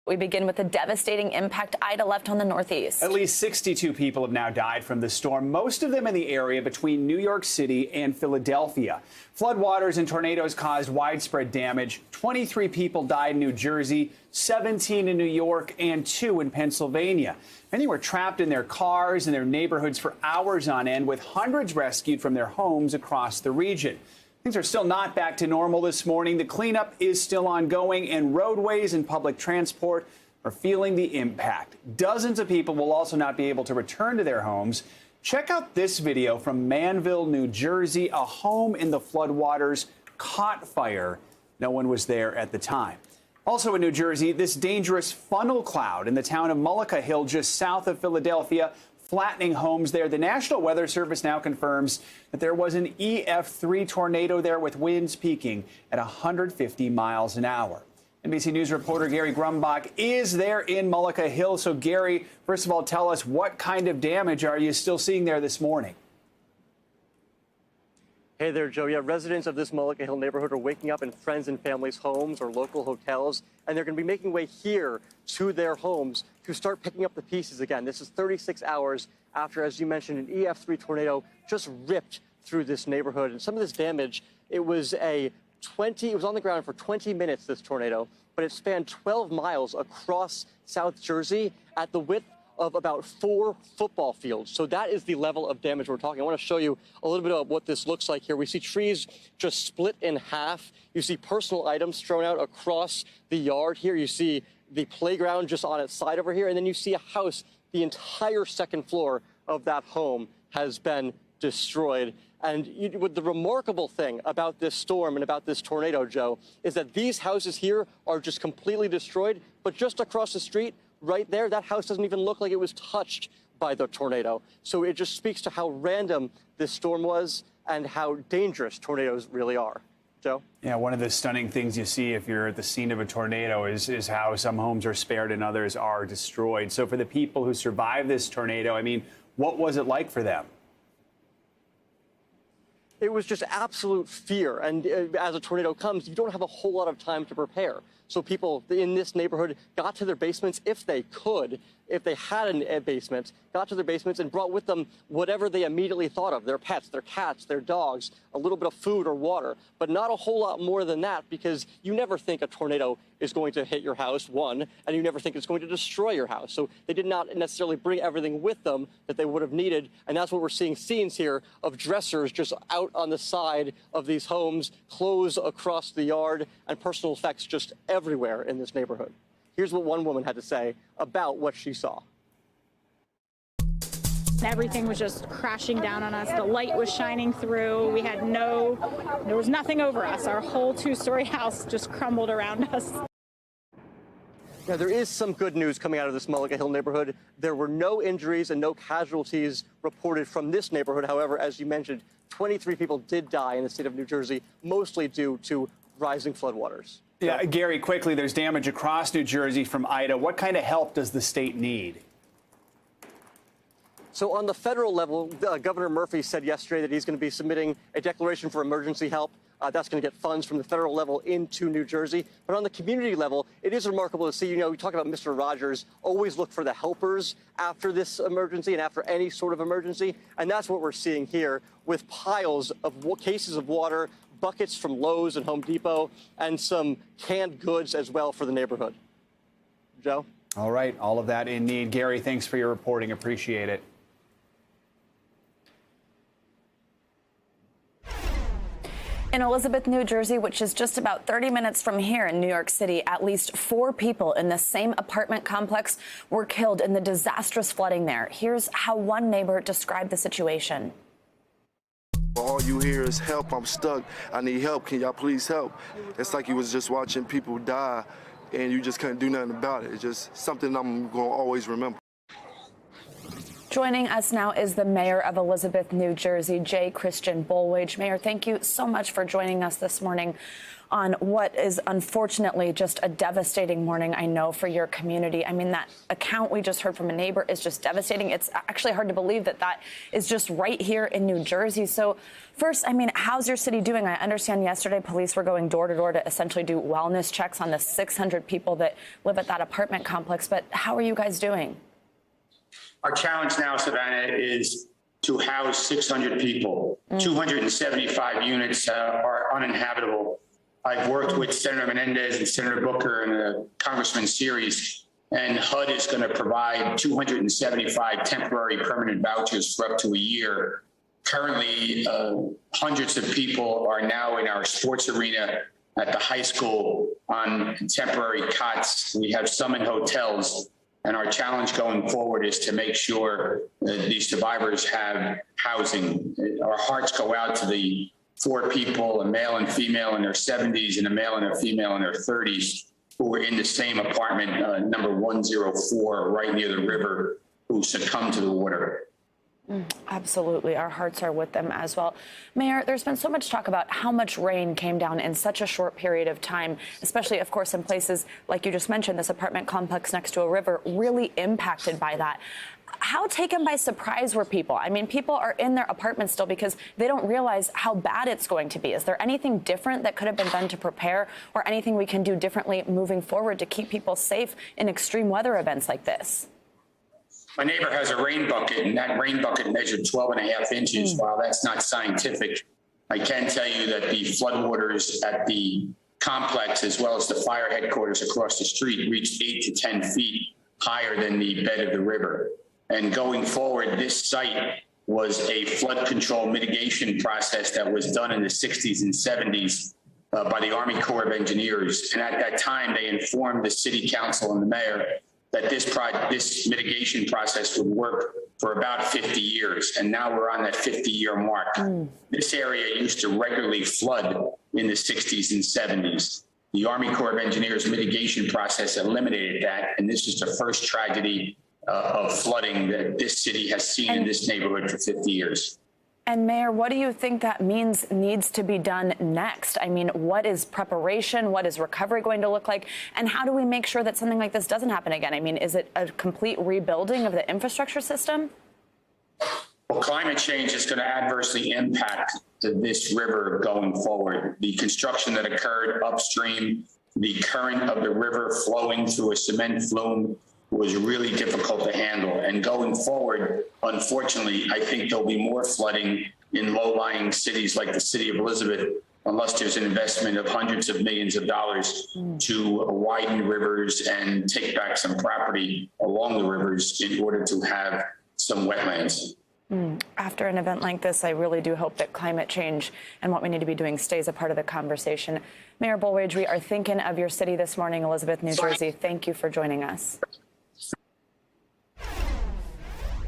We begin with the devastating impact Ida left on the Northeast. At least 62 people have now died from the storm, most of them in the area between New York City and Philadelphia. Floodwaters and tornadoes caused widespread damage. 23 people died in New Jersey, 17 in New York, and 2 in Pennsylvania. Many were trapped in their cars and their neighborhoods for hours on end, with hundreds rescued from their homes across the region. Things are still not back to normal this morning. The cleanup is still ongoing, and roadways and public transport are feeling the impact. Dozens of people will also not be able to return to their homes. Check out this video from Manville, New Jersey. A home in the floodwaters caught fire. No one was there at the time. Also in New Jersey, this dangerous funnel cloud in the town of Mullica Hill, just south of Philadelphia, flattening homes there. The National Weather Service now confirms that there was an EF3 tornado there with winds peaking at 150 miles an hour. NBC News reporter Gary Grumbach is there in Mullica Hill. So, Gary, first of all, tell us, what kind of damage are you still seeing there this morning? Hey there, Joe. Yeah, residents of this Mullica Hill neighborhood are waking up in friends and family's homes or local hotels, and they're going to be making way here to their homes to start picking up the pieces again. This is 36 hours after, as you mentioned, an EF3 tornado just ripped through this neighborhood. And some of this damage, it was on the ground for 20 minutes, this tornado, but it spanned 12 miles across South Jersey at the width of about 4 football fields. So that is the level of damage we're talking. I want to show you a little bit of what this looks like here. We see trees just split in half. You see personal items thrown out across the yard here. You see the playground just on its side over here. And then you see a house. The entire second floor of that home has been destroyed. And the remarkable thing about this storm and about this tornado, Joe, is that these houses here are just completely destroyed. But just across the street, right there, that house doesn't even look like it was touched by the tornado. So it just speaks to how random this storm was and how dangerous tornadoes really are. Joe? Yeah, one of the stunning things you see if you're at the scene of a tornado is how some homes are spared and others are destroyed. So for the people who survived this tornado, I mean, what was it like for them? It was just absolute fear. And as a tornado comes, you don't have a whole lot of time to prepare. So people in this neighborhood got to their basements if they could, if they had a basement, got to their basements and brought with them whatever they immediately thought of, their pets, their cats, their dogs, a little bit of food or water, but not a whole lot more than that, because you never think a tornado is going to hit your house, one, and you never think it's going to destroy your house. So they did not necessarily bring everything with them that they would have needed. And that's what we're seeing scenes here of dressers just out on the side of these homes, clothes across the yard, and personal effects just everywhere in this neighborhood. Here's what one woman had to say about what she saw. Everything was just crashing down on us. The light was shining through. There was nothing over us. Our whole 2-story house just crumbled around us. Now, there is some good news coming out of this Mullica Hill neighborhood. There were no injuries and no casualties reported from this neighborhood. However, as you mentioned, 23 people did die in the state of New Jersey, mostly due to rising floodwaters. Yeah, Gary, quickly, there's damage across New Jersey from Ida. What kind of help does the state need? So on the federal level, Governor Murphy said yesterday that he's going to be submitting a declaration for emergency help. That's going to get funds from the federal level into New Jersey. But on the community level, it is remarkable to see, we talk about Mr. Rogers, always look for the helpers after this emergency and after any sort of emergency. And that's what we're seeing here with piles of cases of water, buckets from Lowe's and Home Depot, and some canned goods as well for the neighborhood. Joe? All right, all of that in need. Gary, thanks for your reporting. Appreciate it. In Elizabeth, New Jersey, which is just about 30 minutes from here in New York City, at least 4 people in the same apartment complex were killed in the disastrous flooding there. Here's how one neighbor described the situation. All you hear is help, I'm stuck, I need help, can y'all please help? It's like you was just watching people die and you just couldn't do nothing about it. It's just something I'm going to always remember. Joining us now is the mayor of Elizabeth, New Jersey, J. Christian Bolwage. Mayor, thank you so much for joining us this morning. on what is unfortunately just a devastating morning, I know, for your community. I mean, that account we just heard from a neighbor is just devastating. It's actually hard to believe that that is just right here in New Jersey. So first, I mean, how's your city doing? I understand yesterday police were going door to door to essentially do wellness checks on the 600 people that live at that apartment complex. But how are you guys doing? Our challenge now, Savannah, is to house 600 people. 275 units are uninhabitable. I've worked with Senator Menendez and Senator Booker and Congressman Series, and HUD is going to provide 275 temporary permanent vouchers for up to a year. Currently, hundreds of people are now in our sports arena at the high school on temporary cots. We have some in hotels. And our challenge going forward is to make sure that these survivors have housing. Our hearts go out to the 4 people, a male and female in their 70s and a male and a female in their 30s, who were in the same apartment, number 104, right near the river, who succumbed to the water. Absolutely. Our hearts are with them as well. Mayor, there's been so much talk about how much rain came down in such a short period of time, especially, of course, in places like you just mentioned, this apartment complex next to a river, really impacted by that. How taken by surprise were people? I mean, people are in their apartments still because they don't realize how bad it's going to be. Is there anything different that could have been done to prepare, or anything we can do differently moving forward to keep people safe in extreme weather events like this? My neighbor has a rain bucket, and that rain bucket measured 12.5 inches. While that's not scientific, I can tell you that the floodwaters at the complex, as well as the fire headquarters across the street, reached 8 to 10 feet higher than the bed of the river. And going forward, this site was a flood control mitigation process that was done in the 60s and 70s by the Army Corps of Engineers. And at that time, they informed the city council and the mayor that this mitigation process would work for about 50 years. And now we're on that 50-year mark. This area used to regularly flood in the 60s and 70s. The Army Corps of Engineers mitigation process eliminated that. And this is the first tragedy of flooding that this city has seen in this neighborhood for 50 years. And Mayor, what do you think that means needs to be done next? I mean, what is preparation? What is recovery going to look like? And how do we make sure that something like this doesn't happen again? I mean, is it a complete rebuilding of the infrastructure system? Well, climate change is going to adversely impact this river going forward. The construction that occurred upstream, the current of the river flowing through a cement flume, was really difficult to handle. And going forward, unfortunately, I think there'll be more flooding in low-lying cities like the city of Elizabeth, unless there's an investment of hundreds of millions of dollars to widen rivers and take back some property along the rivers in order to have some wetlands. After an event like this, I really do hope that climate change and what we need to be doing stays a part of the conversation. Mayor Bulwage, we are thinking of your city this morning, Elizabeth, New Jersey. Thank you for joining us.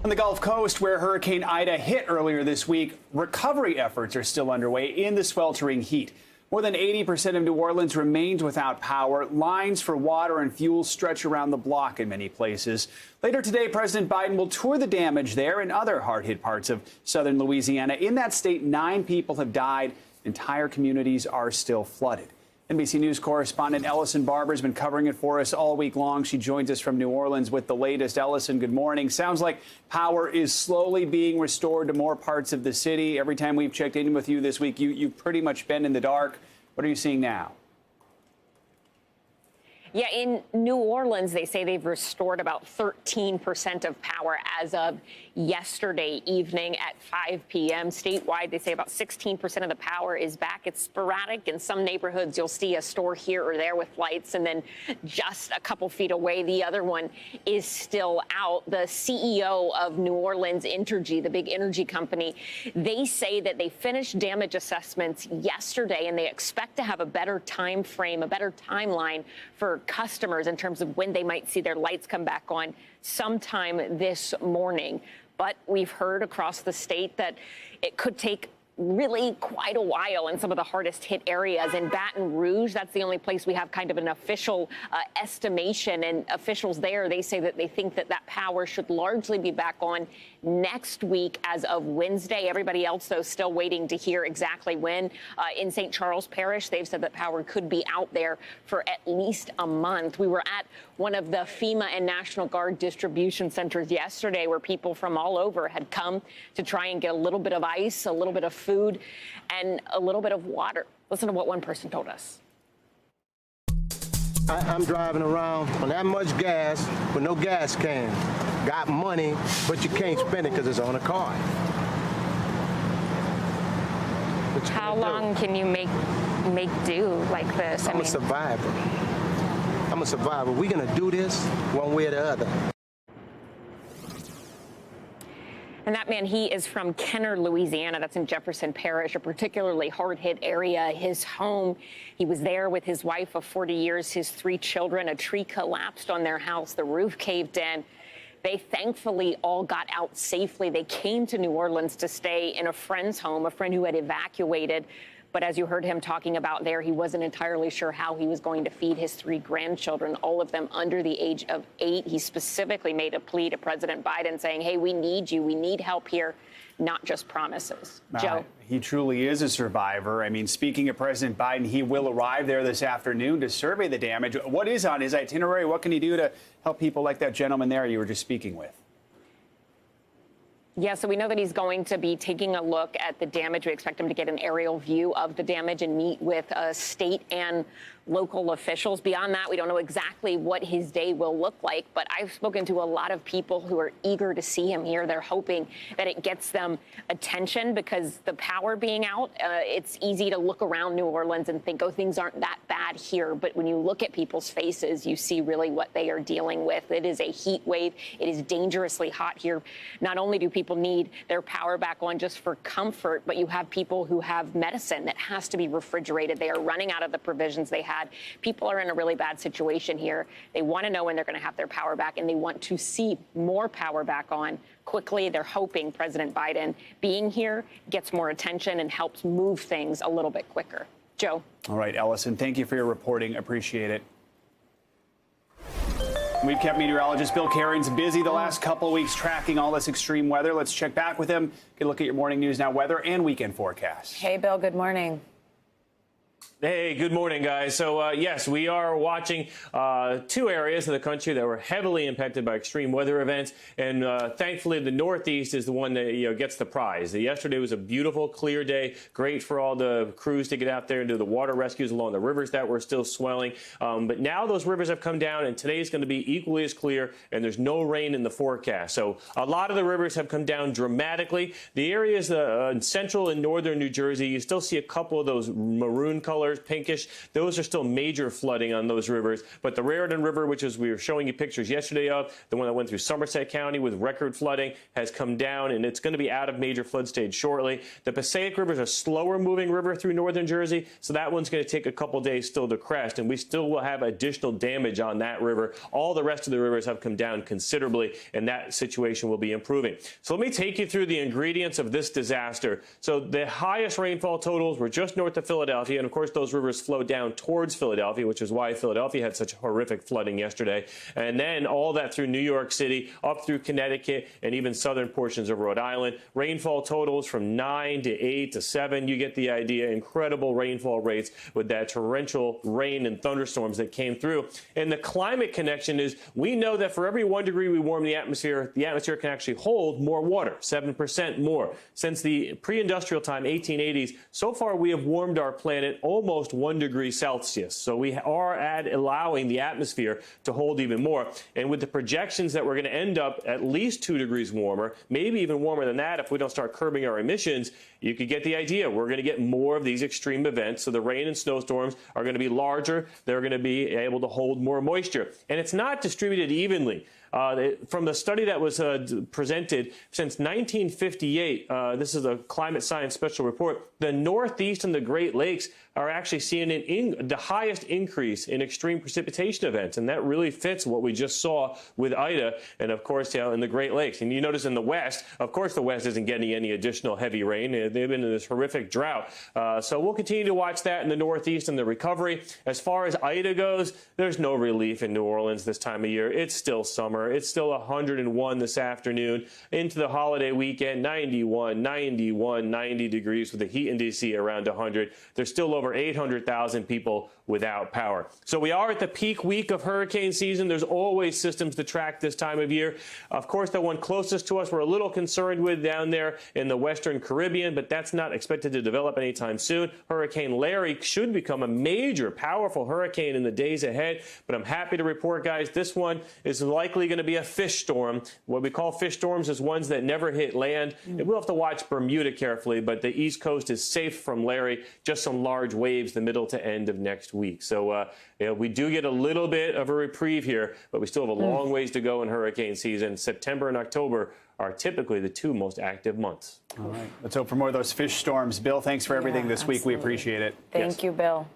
On the Gulf Coast, where Hurricane Ida hit earlier this week, recovery efforts are still underway in the sweltering heat. More than 80% of New Orleans remains without power. Lines for water and fuel stretch around the block in many places. Later today, President Biden will tour the damage there and other hard-hit parts of southern Louisiana. In that state, 9 people have died. Entire communities are still flooded. NBC News correspondent Ellison Barber has been covering it for us all week long. She joins us from New Orleans with the latest. Ellison, good morning. Sounds like power is slowly being restored to more parts of the city. Every time we've checked in with you this week, you've pretty much been in the dark. What are you seeing now? Yeah, in New Orleans, they say they've restored about 13% of power as of yesterday evening at 5 p.m. Statewide, they say about 16% of the power is back. It's sporadic. In some neighborhoods, you'll see a store here or there with lights, and then just a couple feet away, the other one is still out. The CEO of New Orleans Entergy, the big energy company, they say that they finished damage assessments yesterday, and they expect to have a better time frame, a better timeline for customers in terms of when they might see their lights come back on sometime this morning. But we've heard across the state that it could take really quite a while in some of the hardest hit areas. In Baton Rouge, that's the only place we have kind of an official estimation, and officials there, they say that they think that that power should largely be back on next week as of Wednesday. Everybody else, though, still waiting to hear exactly when. In St. Charles Parish, they've said that power could be out there for at least a month. We were at one of the FEMA and National Guard distribution centers yesterday where people from all over had come to try and get a little bit of ice, a little bit of food, and a little bit of water. Listen to what one person told us. I'm driving around on that much gas with no gas can. Got money, but you can't spend it because it's on a card. How long can you make do like this? I'm a survivor. I'm a survivor. We're going to do this one way or the other. And that man, he is from Kenner, Louisiana. That's in Jefferson Parish, a particularly hard-hit area. His home, he was there with his wife of 40 years, his 3 children. A tree collapsed on their house. The roof caved in. They thankfully all got out safely. They came to New Orleans to stay in a friend's home, a friend who had evacuated. But as you heard him talking about there, he wasn't entirely sure how he was going to feed his 3 grandchildren, all of them under the age of 8. He specifically made a plea to President Biden saying, hey, we need you. We need help here, not just promises. Joe? He truly is a survivor. I mean, speaking of President Biden, he will arrive there this afternoon to survey the damage. What is on his itinerary? What can he do to help people like that gentleman there you were just speaking with? Yeah, so we know that he's going to be taking a look at the damage. We expect him to get an aerial view of the damage and meet with state and local officials. Beyond that, we don't know exactly what his day will look like, but I've spoken to a lot of people who are eager to see him here. They're hoping that it gets them attention because the power being out, it's easy to look around New Orleans and think, oh, things aren't that bad here. But when you look at people's faces, you see really what they are dealing with. It is a heat wave. It is dangerously hot here. Not only do people need their power back on just for comfort, but you have people who have medicine that has to be refrigerated. They are running out of the provisions they had. People are in a really bad situation here. They want to know when they're going to have their power back, and they want to see more power back on quickly. They're hoping President Biden being here gets more attention and helps move things a little bit quicker. Joe. All right, Ellison, thank you for your reporting. Appreciate it. We've kept meteorologist Bill Cairns busy the last couple of weeks tracking all this extreme weather. Let's check back with him. Get a look at your morning news now weather and weekend forecast. Hey, Bill, good morning. Hey, good morning, guys. So, yes, we are watching 2 areas of the country that were heavily impacted by extreme weather events. And thankfully, the Northeast is the one that gets the prize. Yesterday was a beautiful, clear day. Great for all the crews to get out there and do the water rescues along the rivers that were still swelling. But now those rivers have come down, and today is going to be equally as clear, and there's no rain in the forecast. So a lot of the rivers have come down dramatically. The areas in central and northern New Jersey, you still see a couple of those maroon colors, pinkish. Those are still major flooding on those rivers. But the Raritan River, which is we were showing you pictures yesterday of, the one that went through Somerset County with record flooding, has come down, and it's going to be out of major flood stage shortly. The Passaic River is a slower moving river through northern Jersey, so that one's going to take a couple days still to crest, and we still will have additional damage on that river. All the rest of the rivers have come down considerably, and that situation will be improving. So let me take you through the ingredients of this disaster. So the highest rainfall totals were just north of Philadelphia, and of course those rivers flowed down towards Philadelphia, which is why Philadelphia had such horrific flooding yesterday. And then all that through New York City, up through Connecticut, and even southern portions of Rhode Island. Rainfall totals from 9 to 8 to 7. You get the idea. Incredible rainfall rates with that torrential rain and thunderstorms that came through. And the climate connection is we know that for every 1 degree we warm the atmosphere can actually hold more water, 7% more. Since the pre-industrial time, 1880s, so far we have warmed our planet almost 1 degree Celsius. So we are allowing the atmosphere to hold even more. And with the projections that we're going to end up at least 2 degrees warmer, maybe even warmer than that if we don't start curbing our emissions, you could get the idea. We're going to get more of these extreme events. So the rain and snowstorms are going to be larger. They're going to be able to hold more moisture. And it's not distributed evenly. From the study that was presented since 1958, this is a climate science special report, the Northeast and the Great Lakes are actually seeing the highest increase in extreme precipitation events. And that really fits what we just saw with Ida and, of course, in the Great Lakes. And you notice in the West, of course, the West isn't getting any additional heavy rain. They've been in this horrific drought. So we'll continue to watch that in the Northeast and the recovery. As far as Ida goes, there's no relief in New Orleans this time of year. It's still summer. It's still 101 this afternoon. Into the holiday weekend, 91, 91, 90 degrees with the heat in D.C. around 100. There's still over 800,000 people without power. So we are at the peak week of hurricane season. There's always systems to track this time of year. Of course, the one closest to us we're a little concerned with down there in the Western Caribbean, but that's not expected to develop anytime soon. Hurricane Larry should become a major, powerful hurricane in the days ahead. But I'm happy to report, guys, this one is likely going to be a fish storm. What we call fish storms is ones that never hit land. And we'll have to watch Bermuda carefully, but the East Coast is safe from Larry. Just some large waves the middle to end of next week. So we do get a little bit of a reprieve here, but we still have a long ways to go in hurricane season. September and October are typically the two most active months. All right. Let's hope for more of those fish storms. Bill, thanks for everything this week. We appreciate it. Thank you, Bill.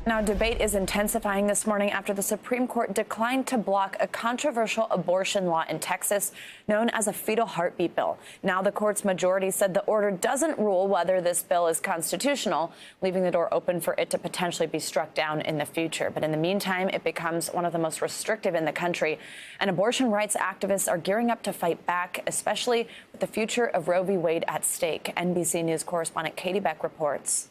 Now, debate is intensifying this morning after the Supreme Court declined to block a controversial abortion law in Texas known as a fetal heartbeat bill. Now, the court's majority said the order doesn't rule whether this bill is constitutional, leaving the door open for it to potentially be struck down in the future. But in the meantime, it becomes one of the most restrictive in the country, and abortion rights activists are gearing up to fight back, especially with the future of Roe v. Wade at stake. NBC News correspondent Katie Beck reports.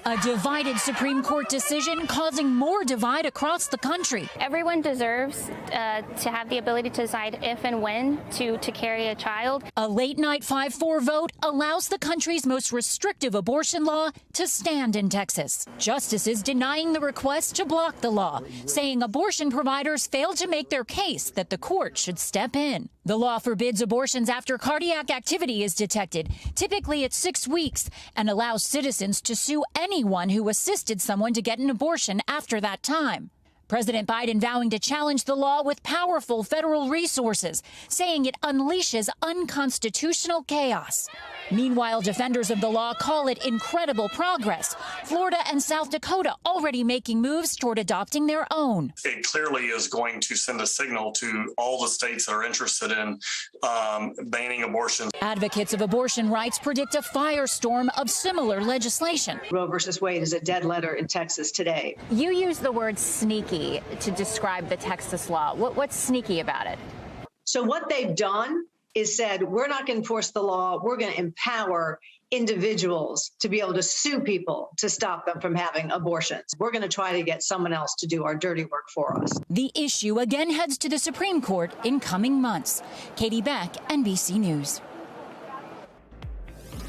A divided Supreme Court decision causing more divide across the country. Everyone deserves to have the ability to decide if and when to carry a child. A late-night 5-4 vote allows the country's most restrictive abortion law to stand in Texas. Justices denying the request to block the law, saying abortion providers failed to make their case that the court should step in. The law forbids abortions after cardiac activity is detected, typically at 6 weeks, and allows citizens to sue anyone who assisted someone to get an abortion after that time. President Biden vowing to challenge the law with powerful federal resources, saying it unleashes unconstitutional chaos. Meanwhile, defenders of the law call it incredible progress. Florida and South Dakota already making moves toward adopting their own. It clearly is going to send a signal to all the states that are interested in banning abortion. Advocates of abortion rights predict a firestorm of similar legislation. Roe versus Wade is a dead letter in Texas today. You use the word sneaky to describe the Texas law. What's sneaky about it? So what they've done is said, we're not going to enforce the law. We're going to empower individuals to be able to sue people to stop them from having abortions. We're going to try to get someone else to do our dirty work for us. The issue again heads to the Supreme Court in coming months. Katie Beck, NBC News.